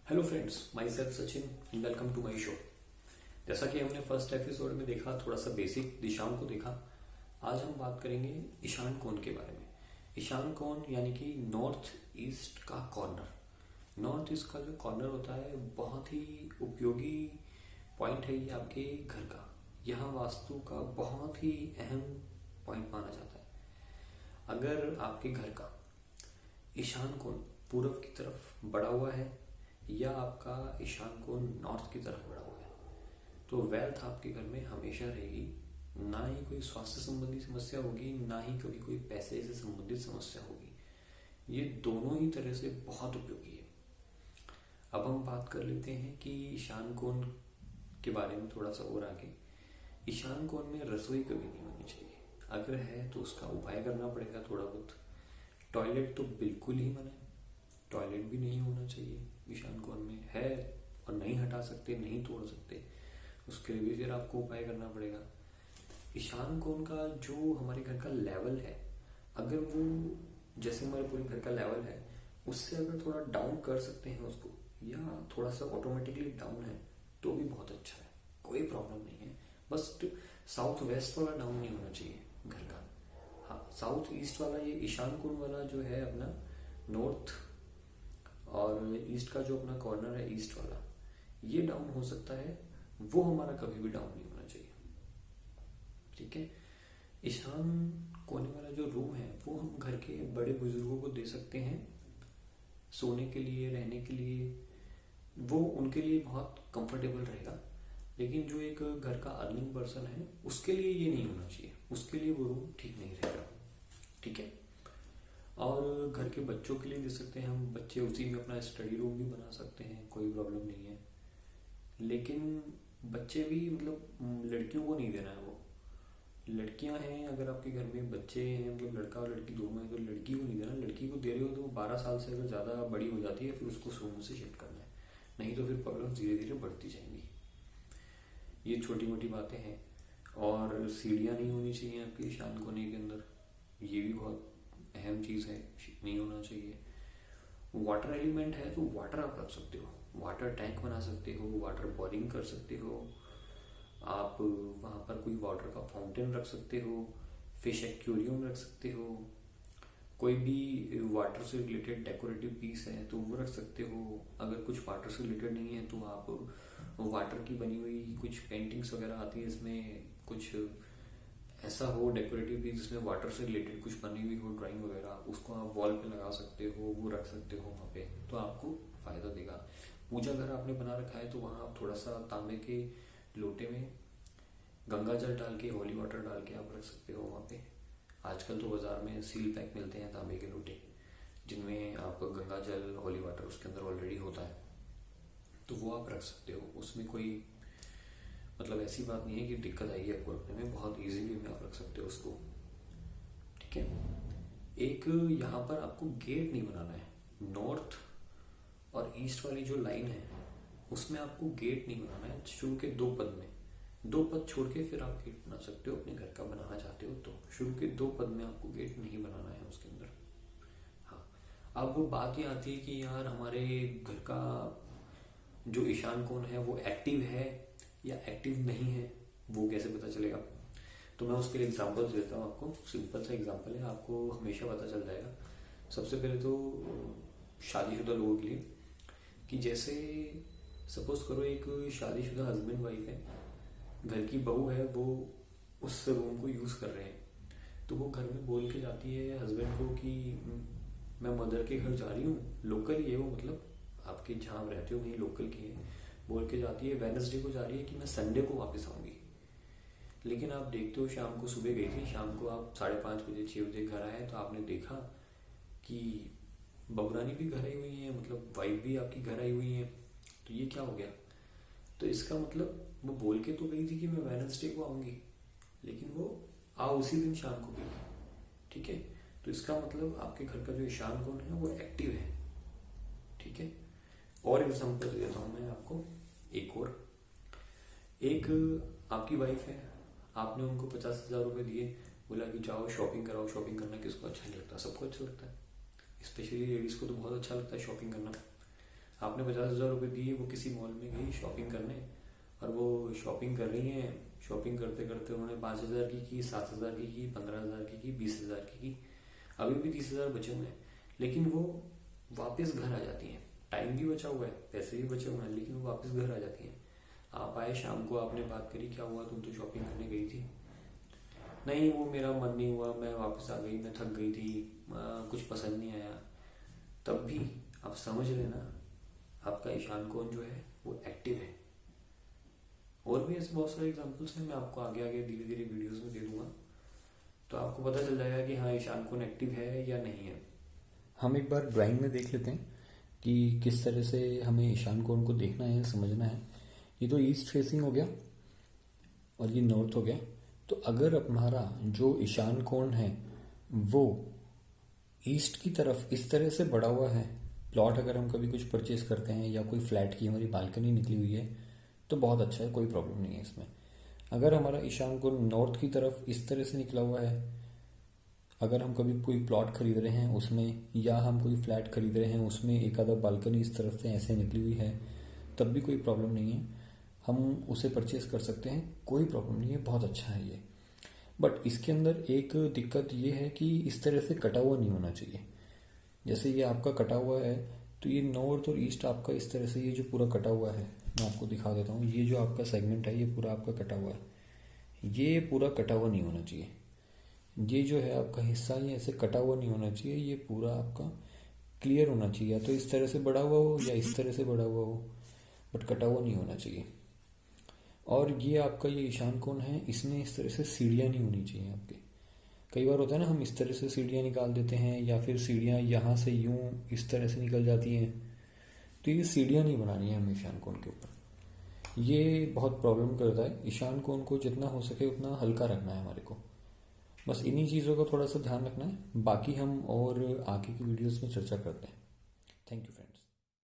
Hello friends, myself Sachin and welcome to my show. जैसा कि हमने फर्स्ट एपिसोड में देखा, थोड़ा सा बेसिक दिशाओं को देखा। आज हम बात करेंगे ईशान कोण के बारे में। ईशान कोण यानी कि नॉर्थ ईस्ट का कॉर्नर। नॉर्थ ईस्ट का जो कॉर्नर होता है बहुत ही उपयोगी पॉइंट है ये आपके घर का। यहाँ वास्तु का बहुत ही अहम पॉइंट माना जाता है। अगर आपके घर का ईशान कोण पूर्व की तरफ बढ़ा हुआ है या आपका ईशान कोण नॉर्थ की तरफ बढ़ा हुआ है तो वेल्थ आपके घर में हमेशा रहेगी। ना ही कोई स्वास्थ्य संबंधी समस्या होगी, ना ही कभी कोई पैसे से संबंधित समस्या होगी। ये दोनों ही तरह से बहुत उपयोगी है। अब हम बात कर लेते हैं कि ईशान कोण के बारे में थोड़ा सा और आगे। ईशान कोण में रसोई कभी नहीं होनी चाहिए। अगर है तो उसका उपाय करना पड़ेगा थोड़ा बहुत। टॉयलेट तो बिल्कुल ही मना है। टॉयलेट भी नहीं होना चाहिए ईशान कोण में। है और नहीं हटा सकते, नहीं तोड़ सकते, उसके लिए भी फिर आपको उपाय करना पड़ेगा। ईशान कोण का जो हमारे घर का लेवल है, अगर वो जैसे हमारे पूरे घर का लेवल है उससे अगर थोड़ा डाउन कर सकते हैं उसको, या थोड़ा सा ऑटोमेटिकली डाउन है तो भी बहुत अच्छा है, कोई प्रॉब्लम नहीं है। बस साउथ वेस्ट वाला डाउन नहीं होना चाहिए घर का। हाँ, साउथ ईस्ट वाला, ये ईशान कोण वाला जो है अपना नॉर्थ और ईस्ट का जो अपना कॉर्नर है ईस्ट वाला, ये डाउन हो सकता है। वो हमारा कभी भी डाउन नहीं होना चाहिए। ठीक है। ईशान कोने वाला जो रूम है वो हम घर के बड़े बुजुर्गों को दे सकते हैं सोने के लिए, रहने के लिए। वो उनके लिए बहुत कंफर्टेबल रहेगा। लेकिन जो एक घर का अर्निंग पर्सन है उसके लिए ये नहीं होना चाहिए। उसके लिए वो रूम ठीक नहीं रहेगा। ठीक है। और घर के बच्चों के लिए दे सकते हैं हम। बच्चे उसी में अपना स्टडी रूम भी बना सकते हैं, कोई प्रॉब्लम नहीं है। लेकिन बच्चे भी मतलब लड़कियों को नहीं देना है। वो लड़कियां हैं, अगर आपके घर में बच्चे हैं, मतलब लड़का और लड़की दोनों हैं, तो लड़की को नहीं देना। लड़की को दे रहे हो तो 12 साल से अगर ज़्यादा बड़ी हो जाती है फिर उसको उस रूम से शिफ्ट करना है, नहीं तो फिर प्रॉब्लम धीरे धीरे बढ़ती जाएंगी। ये छोटी मोटी बातें हैं। और सीढ़ियाँ नहीं होनी चाहिए आपके ईशान कोने के अंदर, ये भी बहुत अहम चीज़ है, नहीं होना चाहिए। वाटर एलिमेंट है तो वाटर आप रख सकते हो, वाटर टैंक बना सकते हो, वाटर बोरिंग कर सकते हो आप। वहाँ पर कोई वाटर का फाउंटेन रख सकते हो, फिश एक्वेरियम रख सकते हो, कोई भी वाटर से रिलेटेड डेकोरेटिव पीस है तो वो रख सकते हो। अगर कुछ वाटर से रिलेटेड नहीं है तो आप वाटर की बनी हुई कुछ पेंटिंग्स वगैरह आती है, इसमें कुछ ऐसा हो डेकोरेटिव पीस जिसमें वाटर से रिलेटेड कुछ बनी हुई हो, ड्राइंग वगैरह, उसको आप वॉल पे लगा सकते हो, वो रख सकते हो वहाँ पे, तो आपको फायदा देगा। पूजा घर आपने बना रखा है तो वहाँ आप थोड़ा सा तांबे के लोटे में गंगा जल डाल के, होली वाटर डाल के आप रख सकते हो वहाँ पे। आजकल तो बाजार में सील पैक मिलते हैं तांबे के लोटे, जिनमें आप गंगा जल, होली वाटर उसके अंदर ऑलरेडी होता है, तो वो आप रख सकते हो। उसमें कोई मतलब ऐसी बात नहीं है कि दिक्कत आएगी आपको रखने में, बहुत इजीली में आप रख सकते हो उसको। ठीक है। एक यहाँ पर आपको गेट नहीं बनाना है। नॉर्थ और ईस्ट वाली जो लाइन है उसमें आपको गेट नहीं बनाना है। शुरू के 2 पद में, 2 पद छोड़ के फिर आप गेट बना सकते हो अपने घर का, बनाना चाहते हो तो। शुरू के 2 पद में आपको गेट नहीं बनाना है उसके अंदर। हाँ, अब वो बात ये आती है कि यार हमारे घर का जो ईशान कोण है वो एक्टिव है या एक्टिव नहीं है, वो कैसे पता चलेगा? तो मैं उसके लिए एग्जांपल देता हूँ आपको। सिंपल सा एग्जांपल है, आपको हमेशा पता चल जाएगा। सबसे पहले तो शादीशुदा लोगों के लिए, कि जैसे सपोज करो एक शादीशुदा हस्बैंड वाइफ है, घर की बहू है, वो उस रूम को यूज़ कर रहे हैं, तो वो घर में बोल के जाती है हस्बैंड को कि मैं मदर के घर जा रही हूँ, लोकल ही है वो, मतलब आपके जहाँ आप रहते हो वहीं लोकल की है, बोल के जाती है वेडनेसडे को जा रही है कि मैं संडे को वापस आऊँगी। लेकिन आप देखते हो शाम को, सुबह गई थी, शाम को आप 5:30 बजे 6 बजे घर आए तो आपने देखा कि बबरानी भी घर आई हुई है, मतलब वाइफ भी आपकी घर आई हुई है। तो ये क्या हो गया? तो इसका मतलब वो बोल के तो गई थी कि मैं वेडनेसडे को आऊँगी, लेकिन वो उसी दिन शाम को गई। ठीक है। तो इसका मतलब आपके घर का जो ईशान कोण है वो एक्टिव है। ठीक है। और एग्जांपल देता हूँ मैं आपको एक आपकी वाइफ है, आपने उनको 50,000 रुपये दिए, बोला कि जाओ शॉपिंग कराओ। शॉपिंग करना किसको अच्छा नहीं लगता? सबको अच्छा लगता है, स्पेशली लेडीज़ को तो बहुत अच्छा लगता है शॉपिंग करना। आपने 50,000 रुपये दिए, वो किसी मॉल में गई शॉपिंग करने, और वो शॉपिंग कर रही हैं। शॉपिंग करते करते उन्होंने 5,000 की 7,000 की 15,000 की 20,000 की। अभी भी 30,000 बचे हुए हैं, लेकिन वो वापस घर आ जाती हैं। टाइम भी बचा हुआ है, पैसे भी बचे हुए हैं, लेकिन वो वापस घर आ जाती हैं। आप आए शाम को, आपने बात करी, क्या हुआ, तुम तो शॉपिंग करने गई थी। नहीं, वो मेरा मन नहीं हुआ, मैं वापस आ गई, मैं थक गई थी, कुछ पसंद नहीं आया। तब भी आप समझ लेना, आपका ईशान कौन जो है वो एक्टिव है। और भी ऐसे बहुत सारे एग्जांपल्स हैं, मैं आपको आगे आगे धीरे धीरे वीडियोस में दे दूंगा, तो आपको पता चल जाएगा कि हाँ, ईशान कौन एक्टिव है या नहीं है। हम एक बार ड्राइंग में देख लेते हैं कि किस तरह से हमें ईशान कोण को देखना है, समझना है। ये तो ईस्ट फेसिंग हो गया और ये नॉर्थ हो गया। तो अगर हमारा जो ईशान कोण है वो ईस्ट की तरफ इस तरह से बढ़ा हुआ है, प्लॉट अगर हम कभी कुछ परचेज करते हैं या कोई फ्लैट की हमारी बालकनी निकली हुई है तो बहुत अच्छा है, कोई प्रॉब्लम नहीं है इसमें। अगर हमारा ईशान कोण नॉर्थ की तरफ इस तरह से निकला हुआ है, अगर हम कभी कोई प्लॉट खरीद रहे हैं उसमें, या हम कोई फ्लैट खरीद रहे हैं उसमें एक आधा बालकनी इस तरफ से ऐसे निकली हुई है, तब भी कोई प्रॉब्लम नहीं है, हम उसे परचेज कर सकते हैं, कोई प्रॉब्लम नहीं है, बहुत अच्छा है ये। बट इसके अंदर एक दिक्कत ये है कि इस तरह से कटा हुआ नहीं होना चाहिए। जैसे ये आपका कटा हुआ है, तो ये नॉर्थ और ईस्ट आपका इस तरह से, ये जो पूरा कटा हुआ है, मैं आपको दिखा देता हूँ। ये जो आपका सेगमेंट है ये पूरा आपका कटा हुआ है, ये पूरा कटा हुआ नहीं होना चाहिए। ये जो है आपका हिस्सा, ये ऐसे कटा हुआ नहीं होना चाहिए, ये पूरा आपका क्लियर होना चाहिए। या तो इस तरह से बढ़ा हुआ हो या इस तरह से बढ़ा हुआ हो, बट कटा हुआ नहीं होना चाहिए। और ये आपका ये ईशान कोण है, इसमें इस तरह से सीढ़ियाँ नहीं होनी चाहिए आपके। कई बार होता है ना, हम इस तरह से सीढ़ियाँ निकाल देते हैं, या फिर सीढ़ियाँ यहाँ से यूं इस तरह से निकल जाती हैं, तो ये सीढ़ियाँ नहीं बनानी है हमें ईशान कोण के ऊपर। ये बहुत प्रॉब्लम करता है। ईशान कोण को जितना हो सके उतना हल्का रखना है हमारे को, बस इन्हीं चीज़ों का थोड़ा सा ध्यान रखना है। बाकी हम और आगे की वीडियोस में चर्चा करते हैं। Thank you friends.